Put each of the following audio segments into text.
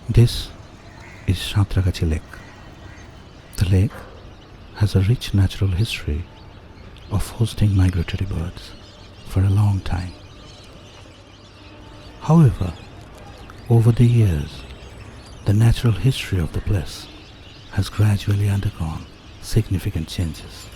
This is Santragachi Lake. The lake has a rich natural history of hosting migratory birds for a long time. However, over the years, the natural history of the place has gradually undergone significant changes.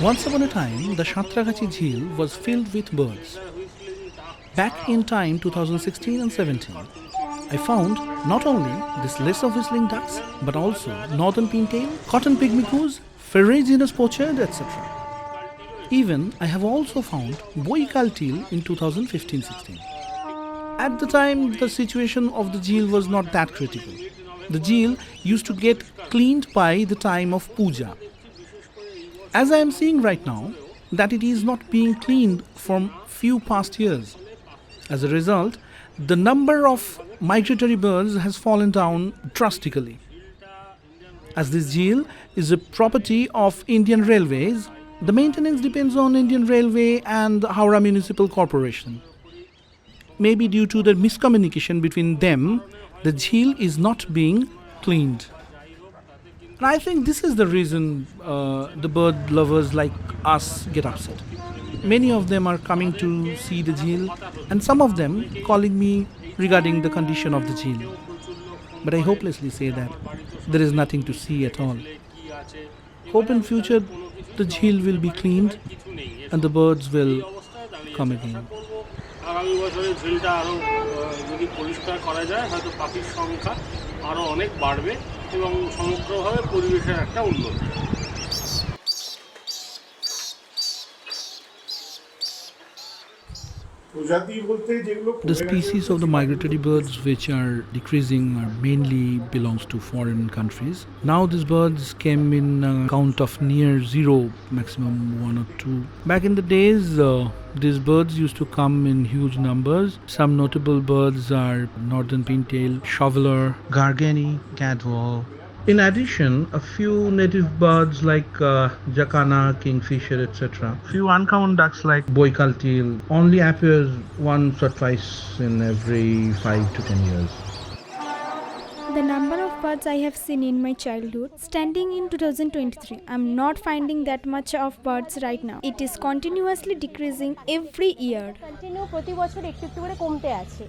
Once upon a time, the Santragachi Jheel was filled with birds. Back in time 2016 and 17, I found not only this lesser whistling ducks, but also northern pintail, cotton pygmy, ferruginous pochard, etc. Even I have also found boikal teal in 2015-16. At the time, the situation of the Jheel was not that critical. The Jheel used to get cleaned by the time of puja. As I am seeing right now, that it is not being cleaned from few past years. As a result, the number of migratory birds has fallen down drastically. As this Jheel is a property of Indian Railways, the maintenance depends on Indian Railway and Howrah Municipal Corporation. Maybe due to the miscommunication between them, the Jheel is not being cleaned. And I think this is the reason the bird lovers like us get upset. Many of them are coming to see the Jheel, and some of them calling me regarding the condition of the Jheel. But I hopelessly say that there is nothing to see at all. Hope in future the Jheel will be cleaned and the birds will come again. আগামী বছরে ঝিলটা আরও যদি পরিষ্কার করা যায় হয়তো পাখির সংখ্যা আরও অনেক বাড়বে এবং সমগ্রভাবে পরিবেশের একটা উন্নতি। The species of the migratory birds which are decreasing are mainly belongs to foreign countries. Now these birds came in a count of near zero, maximum 1 or 2. Back in the days, these birds used to come in huge numbers. Some notable birds are northern pintail, shoveler, gargani, cadwal. In addition, a few native birds like jacana, kingfisher, etc. Few uncommon ducks like boikal teal only appears once or twice in every 5 to 10 years. The number of birds I have seen in my childhood, standing in 2023, I'm not finding that much of birds right now. It is continuously decreasing every year. Continue প্রতি বছর একটু একটু করে কমতে আছে।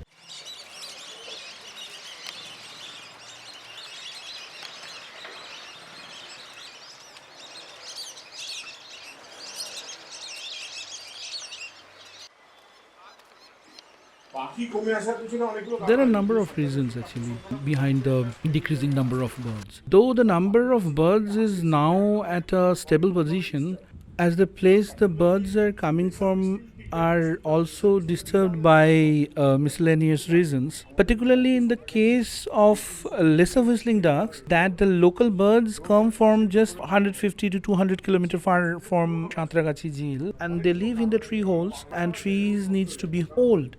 There are a number of reasons actually behind the decreasing number of birds. Though the number of birds is now at a stable position, as the place the birds are coming from are also disturbed by miscellaneous reasons, particularly in the case of lesser whistling ducks, that the local birds come from just 150 to 200 kilometers far from Santragachi Jheel, and they live in the tree holes, and trees needs to be old.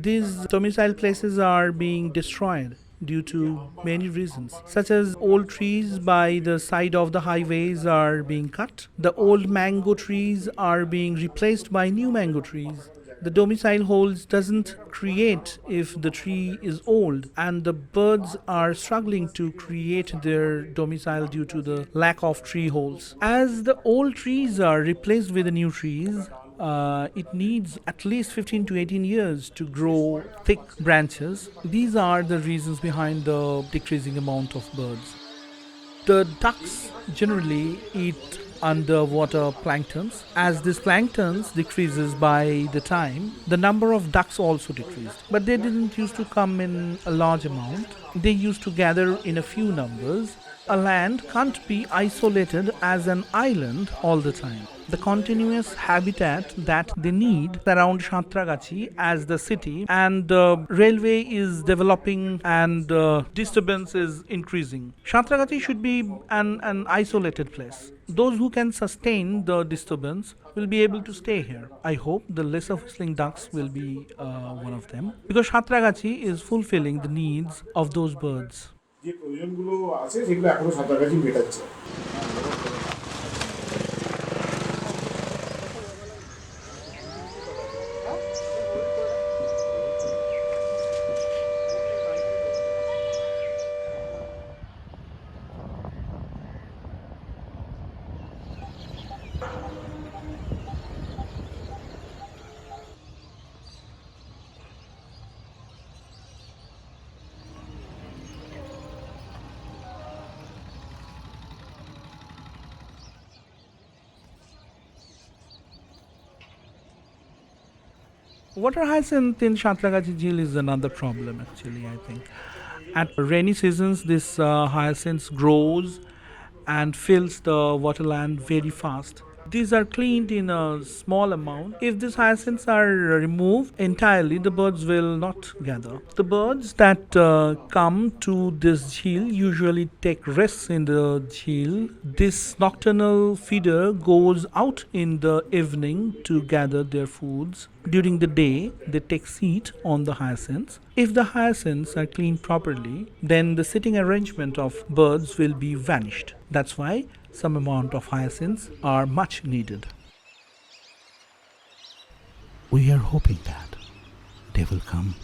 These domicile places are being destroyed due to many reasons, such as old trees by the side of the highways are being cut. The old mango trees are being replaced by new mango trees. The domicile holes doesn't create if the tree is old, and the birds are struggling to create their domicile due to the lack of tree holes. As the old trees are replaced with the new trees, it needs at least 15 to 18 years to grow thick branches. These are the reasons behind the decreasing amount of birds. The ducks generally eat underwater planktons. As this planktons decreases by the time, the number of ducks also decreased. But they didn't used to come in a large amount. They used to gather in a few numbers. A land can't be isolated as an island all the time. The continuous habitat that they need around Santragachi as the city, and the railway is developing and disturbance is increasing. Santragachi should be an isolated place. Those who can sustain the disturbance will be able to stay here. I hope the lesser whistling ducks will be one of them, because Santragachi is fulfilling the needs of those birds. যে প্রয়োজনগুলো আছে সেগুলো এখনো সাঁতারগাছি মেটাচ্ছে। Water hyacinth in Santragachi Jheel is another problem actually, I think. At rainy seasons, this hyacinth grows and fills the waterland very fast. These are cleaned in a small amount. If these hyacinths are removed entirely, the birds will not gather. The birds that come to this jheel usually take rests in the jheel. This nocturnal feeder goes out in the evening to gather their foods. During the day, they take seat on the hyacinths. If the hyacinths are cleaned properly, then the sitting arrangement of birds will be vanished. That's why some amount of hyacinths are much needed. We are hoping that they will come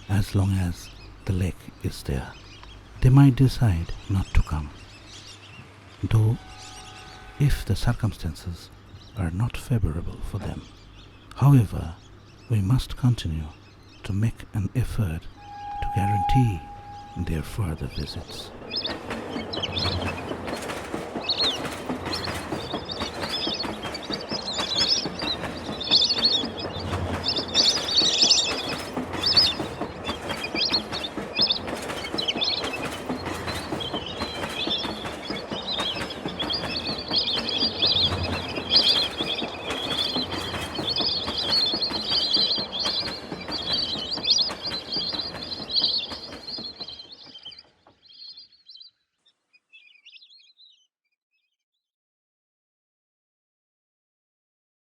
as long as the lake is there. They might decide not to come, though if the circumstances are not favorable for them. However, we must continue to make an effort to guarantee their further visits.